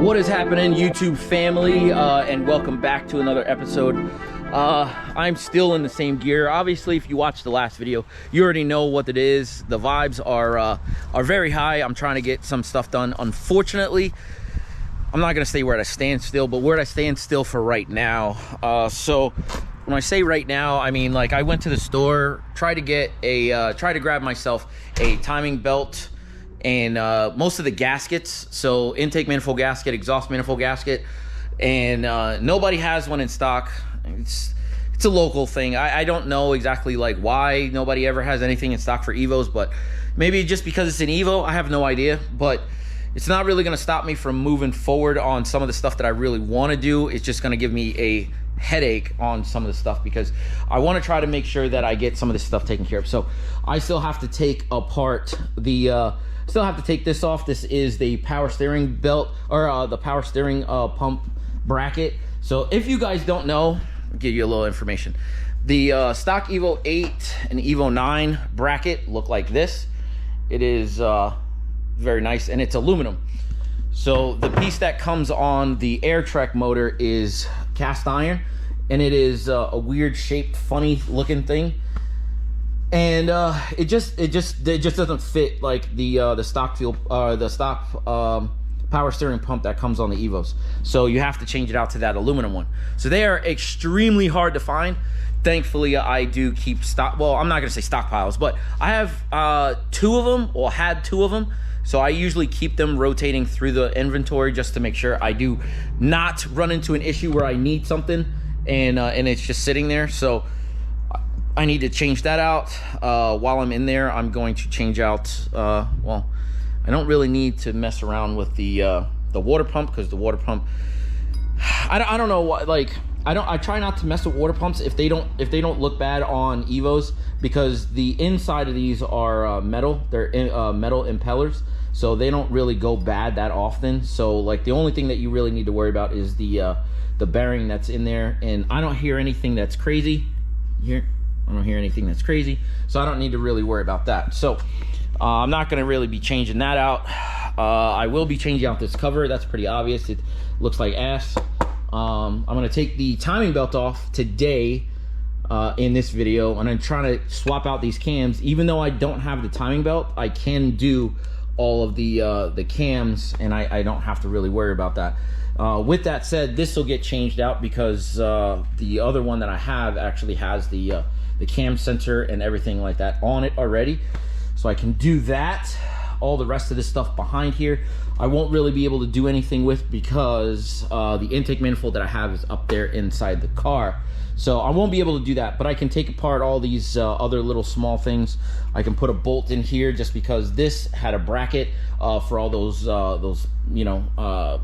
What is happening, YouTube family, and welcome back to another episode. I'm still in the same gear. Obviously, if you watched the last video, you already know what it is. The vibes are very high. I'm trying to get some stuff done. Unfortunately, I'm not gonna say where I stand still, but where I stand still for right now. So when I say right now, I mean like I went to the store, tried to grab myself a timing belt and most of the gaskets. So intake manifold gasket, exhaust manifold gasket, and nobody has one in stock. It's a local thing. I don't know exactly like why nobody ever has anything in stock for Evos, but maybe just because it's an Evo, I have no idea. But it's not really going to stop me from moving forward on some of the stuff that I really want to do. It's just going to give me a headache on some of the stuff because I want to try to make sure that I get some of this stuff taken care of. So I still have to take apart the still have to take this off. This is the power steering belt, or the power steering pump bracket. So if you guys don't know, I'll give you a little information. The stock Evo 8 and Evo 9 bracket look like this. It is very nice, and it's aluminum. So the piece that comes on the Airtrek motor is cast iron, and it is a weird shaped, funny looking thing. And it just doesn't fit like the stock fuel, the stock power steering pump that comes on the Evos. So you have to change it out to that aluminum one. So they are extremely hard to find. Thankfully, I do keep stock. Well, I'm not gonna say stockpiles, but I have two of them, or had two of them. So I usually keep them rotating through the inventory just to make sure I do not run into an issue where I need something and it's just sitting there. So I need to change that out. While I'm in there, I'm going to change out, well, I don't really need to mess around with the water pump, because the water pump, I don't know what, like, I try not to mess with water pumps if they don't look bad on Evos, because the inside of these are metal. They're metal impellers, so they don't really go bad that often. So like the only thing that you really need to worry about is the bearing that's in there, and I don't hear anything that's crazy here. I don't hear anything that's crazy, so I don't need to really worry about that. So I'm not going to really be changing that out. I will be changing out this cover. That's pretty obvious. It looks like ass. I'm going to take the timing belt off today in this video, and I'm trying to swap out these cams. Even though I don't have the timing belt, I can do all of the cams, and I don't have to really worry about that. With that said, this will get changed out because the other one that I have actually has the cam sensor and everything like that on it already, so I can do that. All the rest of this stuff behind here I won't really be able to do anything with, because the intake manifold that I have is up there inside the car, so I won't be able to do that. But I can take apart all these other little small things. I can put a bolt in here just because this had a bracket for all those you know,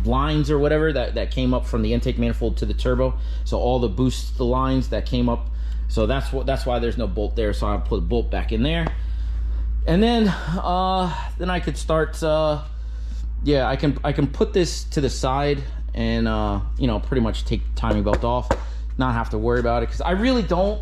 lines or whatever that came up from the intake manifold to the turbo. So all the boost lines that came up, so that's why there's no bolt there. So I'll put a bolt back in there, and then I could start. Yeah, I can put this to the side and you know, pretty much take the timing belt off, not have to worry about it, because I really don't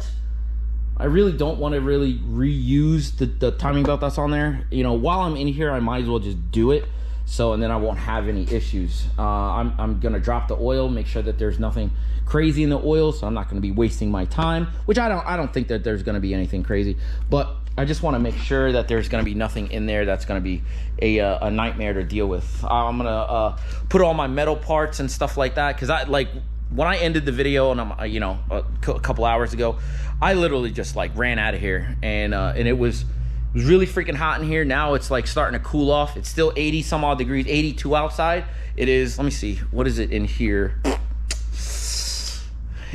want to really reuse the timing belt that's on there. You know, while I'm in here, I might as well just do it. So, and then I won't have any issues. I'm gonna drop the oil, make sure that there's nothing crazy in the oil, so I'm not gonna be wasting my time, which I don't think that there's gonna be anything crazy, but I just want to make sure that there's gonna be nothing in there that's gonna be a nightmare to deal with. I'm gonna put all my metal parts and stuff like that, because I like when I ended the video, and I'm you know, a couple hours ago, I literally just like ran out of here, and it was really freaking hot in here. Now it's like starting to cool off. It's still 80 some odd degrees, 82 outside. It is, let me see, what is it in here?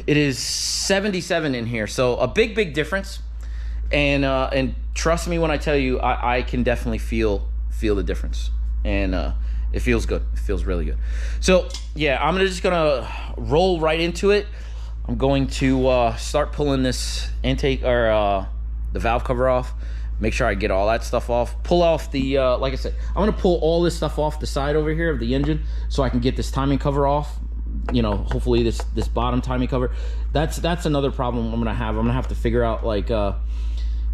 It is 77 in here. So a big difference. And trust me when I tell you, I can definitely feel the difference. And it feels good. It feels really good. So yeah, I'm just gonna roll right into it. I'm going to start pulling this intake, or the valve cover off. Make sure I get all that stuff off. Pull off the, like I said, I'm gonna pull all this stuff off the side over here of the engine, so I can get this timing cover off. You know, hopefully this bottom timing cover. That's another problem I'm gonna have. I'm gonna have to figure out like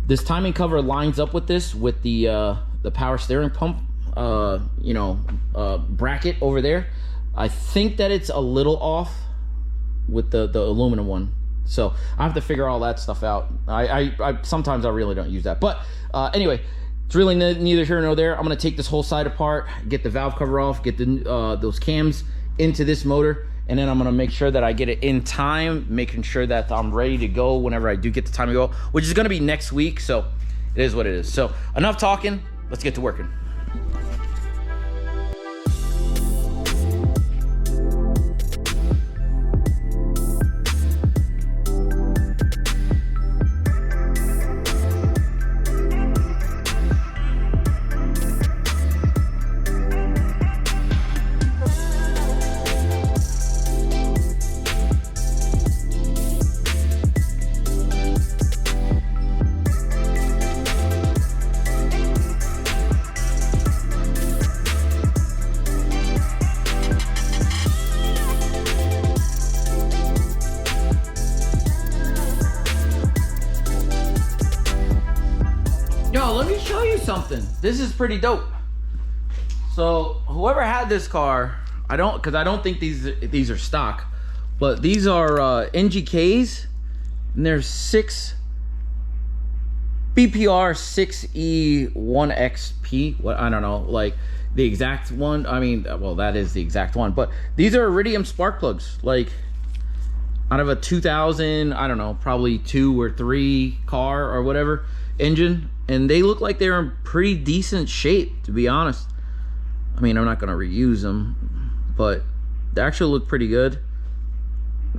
this timing cover lines up with this, with the power steering pump bracket over there. I think that it's a little off with the aluminum one, so I have to figure all that stuff out. I sometimes I really don't use that, but anyway, it's really neither here nor there. I'm gonna take this whole side apart, get the valve cover off, get the those cams into this motor, and then I'm gonna make sure that I get it in time, making sure that I'm ready to go whenever I do get the time to go, which is gonna be next week. So it is what it is. So enough talking, let's get to working. Let me show you something. This is pretty dope. So whoever had this car, I don't think these are stock, but these are NGKs, and there's 6 BPR 6E1XP. What, I don't know, like the exact one. I mean, well, that is the exact one, but these are iridium spark plugs, like out of a 2000, I don't know, probably 2 or 3 car or whatever engine, and they look like they're in pretty decent shape, to be honest. I mean, I'm not gonna reuse them, but they actually look pretty good.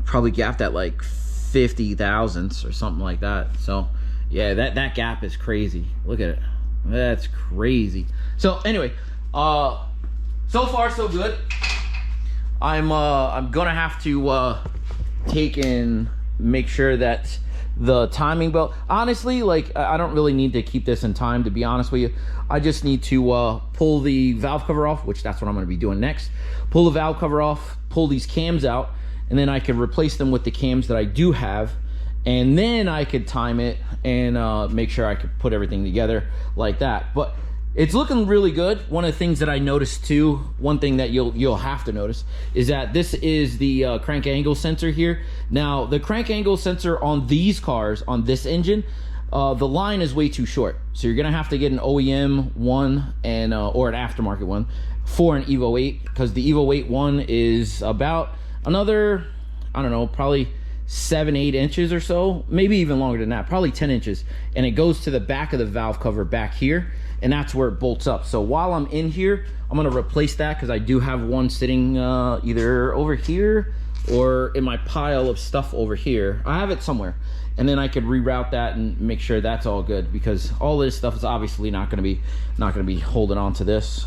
Probably gapped at like 50 thousandths or something like that. So yeah, that gap is crazy. Look at it, that's crazy. So anyway, so far so good. I'm gonna have to take and make sure that the timing belt, honestly, like I don't really need to keep this in time, to be honest with you. I just need to pull the valve cover off, which that's what I'm going to be doing next. Pull the valve cover off, pull these cams out, and then I can replace them with the cams that I do have, and then I could time it and make sure I could put everything together like that. But it's looking really good. One of the things that I noticed too, one thing that you'll have to notice, is that this is the crank angle sensor here. Now, the crank angle sensor on these cars, on this engine, the line is way too short. So you're gonna have to get an OEM one and or an aftermarket one for an Evo 8, because the Evo 8 one is about another, I don't know, probably 7-8 inches or so, maybe even longer than that, probably 10 inches, and it goes to the back of the valve cover back here, and that's where it bolts up. So while I'm in here, I'm gonna replace that, because I do have one sitting either over here or in my pile of stuff over here. I have it somewhere, and then I could reroute that and make sure that's all good, because all this stuff is obviously not gonna be holding on to this.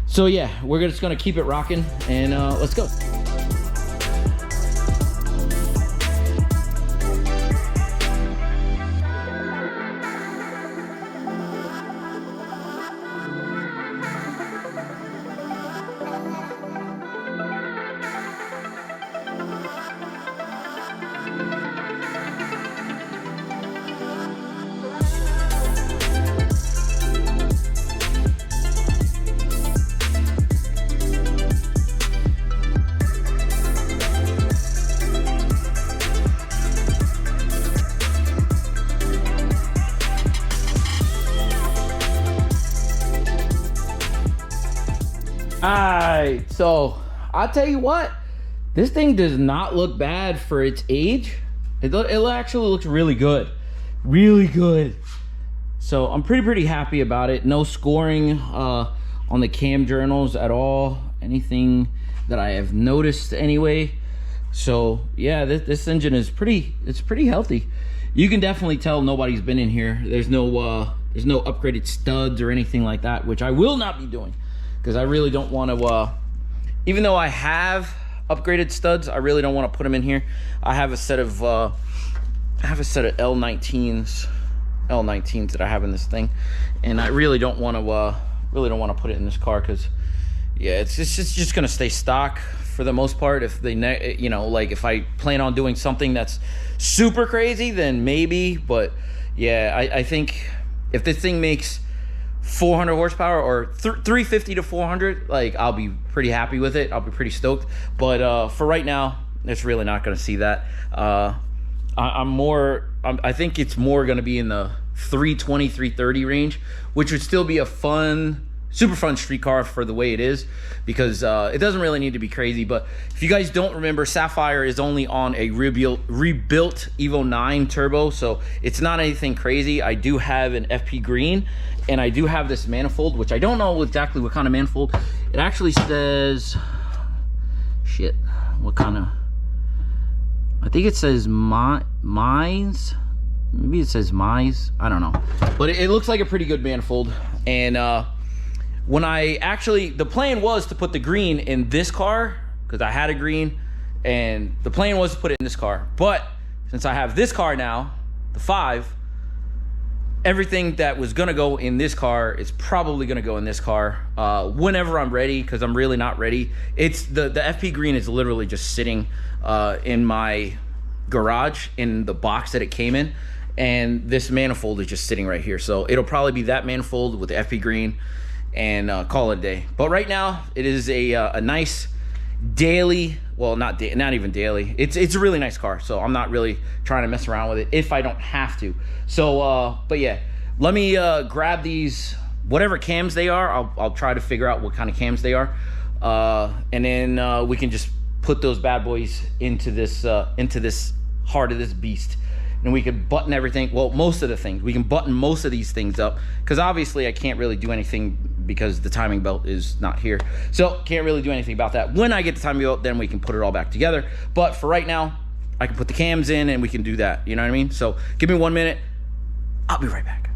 So yeah, we're just gonna keep it rocking, and let's go. Alright, so I'll tell you what, this thing does not look bad for its age. It actually looks really good, really good. So I'm pretty happy about it. No scoring on the cam journals at all, anything that I have noticed anyway. So yeah, this engine is pretty healthy. You can definitely tell nobody's been in here. There's no upgraded studs or anything like that, which I will not be doing, because I really don't want to, even though I have upgraded studs, I really don't want to put them in here. I have a set of L19s that I have in this thing, and I really don't want to put it in this car, because yeah, it's just gonna stay stock for the most part. If they, like if I plan on doing something that's super crazy, then maybe. But yeah, I think if this thing makes 400 horsepower or 350 to 400, like I'll be pretty happy with it. I'll be pretty stoked. But for right now, it's really not going to see that. I think it's more going to be in the 320, 330 range, which would still be a fun, super fun street car for the way it is, because it doesn't really need to be crazy. But if you guys don't remember, Sapphire is only on a rebuilt Evo 9 turbo, so it's not anything crazy. I do have an FP green, and I do have this manifold, which I don't know exactly what kind of manifold. It actually says, shit, what kind of, I think it says Mines. Maybe it says Mize, I don't know. But it looks like a pretty good manifold. And when I actually, the plan was to put the green in this car, because I had a green, and the plan was to put it in this car. But since I have this car now, the 5, everything that was gonna go in this car is probably gonna go in this car whenever I'm ready, because I'm really not ready. It's the FP green is literally just sitting in my garage in the box that it came in, and this manifold is just sitting right here. So it'll probably be that manifold with the FP green, and call it a day. But right now it is a nice daily, well, not even daily, it's a really nice car, so I'm not really trying to mess around with it if I don't have to. So but yeah, let me grab these, whatever cams they are. I'll try to figure out what kind of cams they are, and then we can just put those bad boys into this heart of this beast, and we can button everything. Well, most of the things we can button, most of these things up, because obviously I can't really do anything because the timing belt is not here, so can't really do anything about that. When I get the timing belt, then we can put it all back together. But for right now, I can put the cams in and we can do that, you know what I mean? So give me 1 minute, I'll be right back.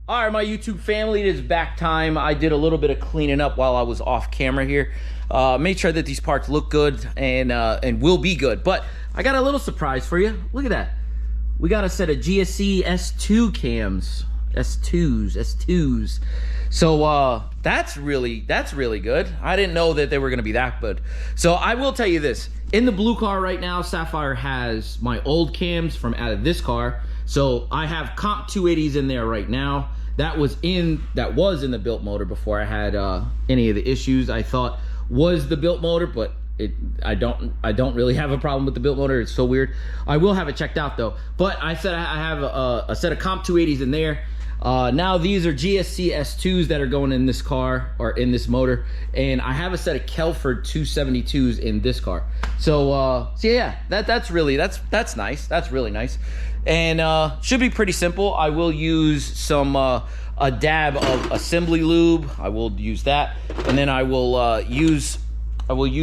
All right, my YouTube family, it is back time. I did a little bit of cleaning up while I was off camera here. Made sure that these parts look good and will be good. But I got a little surprise for you. Look at that. We got a set of GSC S2 cams. S2s. So that's really good. I didn't know that they were gonna be that good. So I will tell you this. In the blue car right now, Sapphire has my old cams from out of this car. So I have comp 280s in there right now. That was in the built motor before I had any of the issues I thought was the built motor, but I don't really have a problem with the built motor. It's so weird. I will have it checked out though. But I said I have a set of comp 280s in there. Now these are GSC S2s that are going in this car, or in this motor, and I have a set of Kelford 272s in this car. So yeah, that's nice. That's really nice, and should be pretty simple. I will use some a dab of assembly lube. I will use that, and then I will use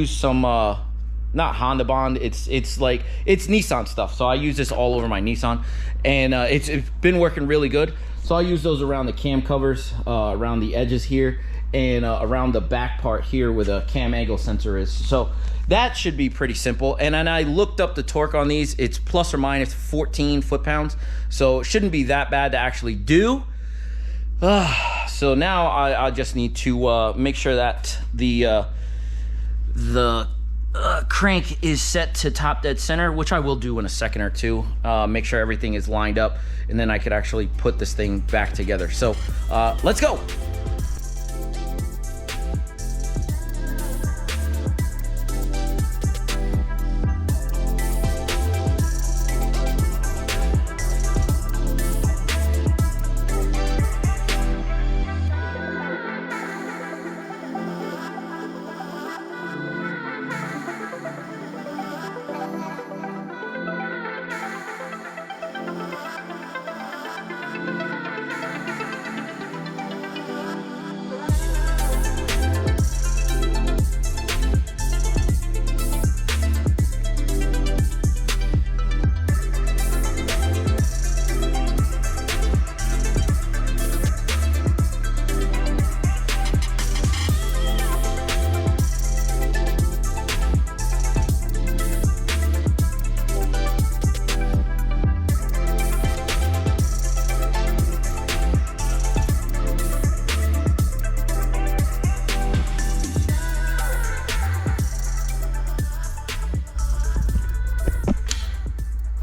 some not Honda Bond, it's Nissan stuff. So I use this all over my Nissan, and it's been working really good. So I use those around the cam covers, around the edges here, and around the back part here where the cam angle sensor is. So that should be pretty simple. And then I looked up the torque on these. It's plus or minus 14 foot-pounds. So it shouldn't be that bad to actually do. So now I just need to make sure that the crank is set to top dead center, which I will do in a second or two. Make sure everything is lined up, and then I could actually put this thing back together. So let's go.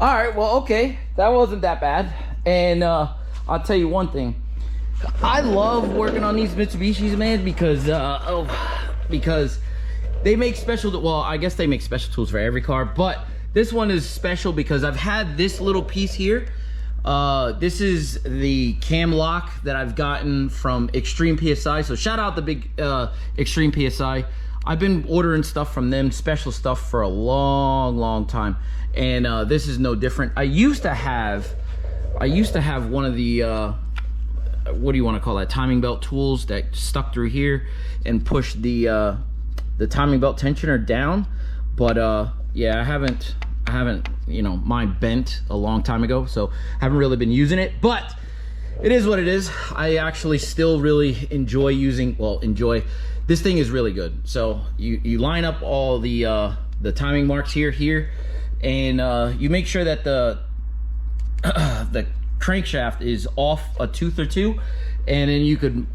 All right, well, okay, that wasn't that bad. And I'll tell you one thing. I love working on these Mitsubishis, man, because because they make special, well, I guess they make special tools for every car, but this one is special because I've had this little piece here. This is the cam lock that I've gotten from Extreme PSI. So shout out the big Extreme PSI. I've been ordering stuff from them, special stuff, for a long time, and this is no different. I used to have one of the what do you want to call that, timing belt tools that stuck through here and pushed the timing belt tensioner down, but yeah, I haven't, you know, mine bent a long time ago, so haven't really been using it, but it is what it is. I actually still really enjoy using, well, this thing is really good. So you line up all the timing marks here, and you make sure that the crankshaft is off a tooth or two, and then you could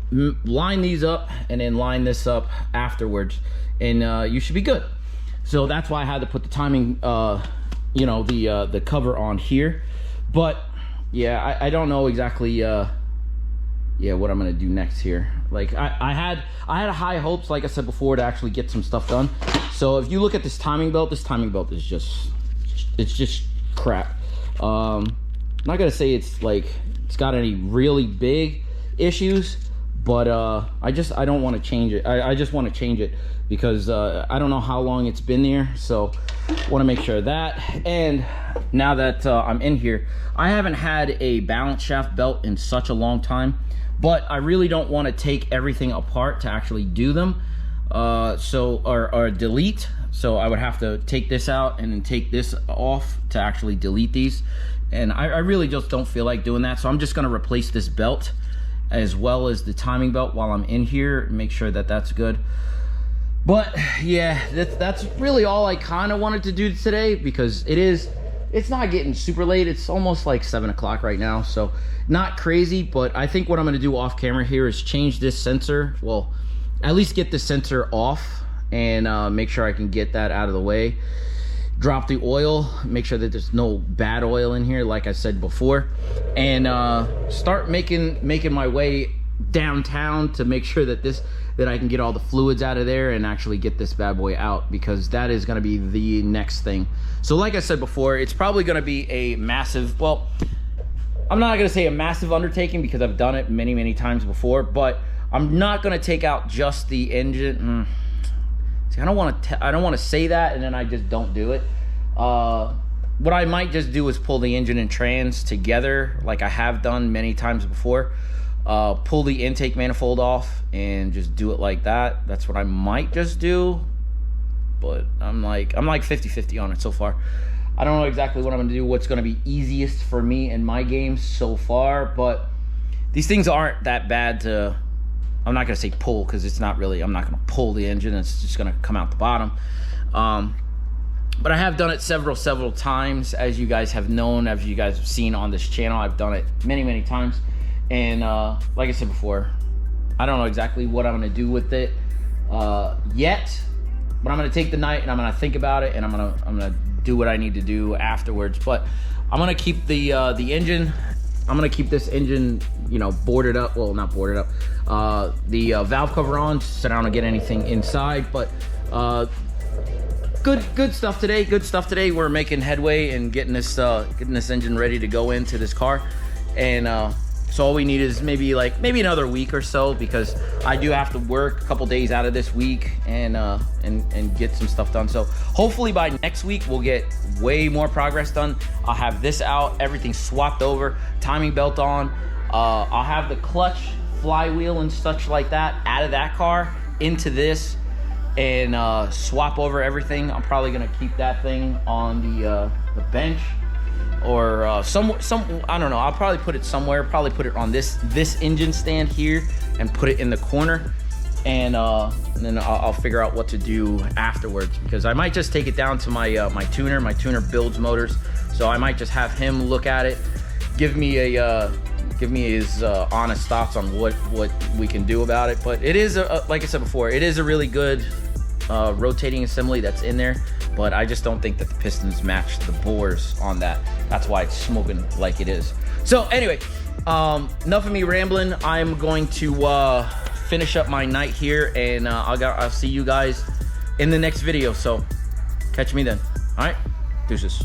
line these up and then line this up afterwards, and you should be good. So that's why I had to put the timing, you know, the cover on here. But yeah, I don't know exactly yeah, what I'm gonna do next here. Like I had high hopes, like I said before, to actually get some stuff done. So if you look at this timing belt is just, it's just crap. I'm not gonna say it's got any really big issues, but I don't want to change it. I just want to change it because I don't know how long it's been there, so want to make sure of that. And now that I'm in here, I haven't had a balance shaft belt in such a long time, but I really don't want to take everything apart to actually do them, or delete. So I would have to take this out and then take this off to actually delete these, and I really just don't feel like doing that. So I'm just going to replace this belt as well as the timing belt while I'm in here, make sure that that's good. But yeah, that's really all I kind of wanted to do today, because it's not getting super late. It's almost like 7 o'clock right now, so not crazy. But I think what I'm going to do off camera here is change this sensor, well, at least get the sensor off, and make sure I can get that out of the way. Drop the oil, make sure that there's no bad oil in here, like I said before, and start making my way downtown to make sure that I can get all the fluids out of there and actually get this bad boy out, because that is going to be the next thing. So like I said before, it's probably going to be a massive, well, I'm not going to say a massive undertaking because I've done it many times before, but I'm not going to take out just the engine. See, I don't want to say that and then I just don't do it. What I might just do is pull the engine and trans together, like I have done many times before. Pull the intake manifold off and just do it like that. That's what I might just do, but I'm like 50-50 on it so far. I don't know exactly what I'm gonna do, what's gonna be easiest for me in my game so far, but these things aren't that bad to, I'm not gonna say pull, because it's not really, I'm not gonna pull the engine, it's just gonna come out the bottom. But I have done it several times, as you guys have known, as you guys have seen on this channel. I've done it many times, and like I said before, I don't know exactly what I'm gonna do with it yet, but I'm gonna take the night and I'm gonna think about it, and I'm gonna do what I need to do afterwards. But I'm gonna keep the engine. I'm gonna keep this engine, you know, boarded up. Well, not boarded up. The valve cover on, so I don't get anything inside. But good stuff today. Good stuff today. We're making headway and getting this engine ready to go into this car, and so all we need is maybe another week or so, because I do have to work a couple days out of this week and get some stuff done. So hopefully by next week we'll get way more progress done. I'll have this out, everything swapped over, timing belt on. I'll have the clutch, flywheel and such like that out of that car into this, and swap over everything. I'm probably gonna keep that thing on the bench, or some I don't know, I'll probably put it somewhere, probably put it on this engine stand here and put it in the corner, and then I'll figure out what to do afterwards, because I might just take it down to my my tuner builds motors, so I might just have him look at it, give me his honest thoughts on what we can do about it. But it is like I said before, it is a really good rotating assembly that's in there, but I just don't think that the pistons match the bores on that. That's why it's smoking like it is. So anyway, Enough of me rambling. I'm going to finish up my night here, and I'll see you guys in the next video. So catch me then. All right, deuces.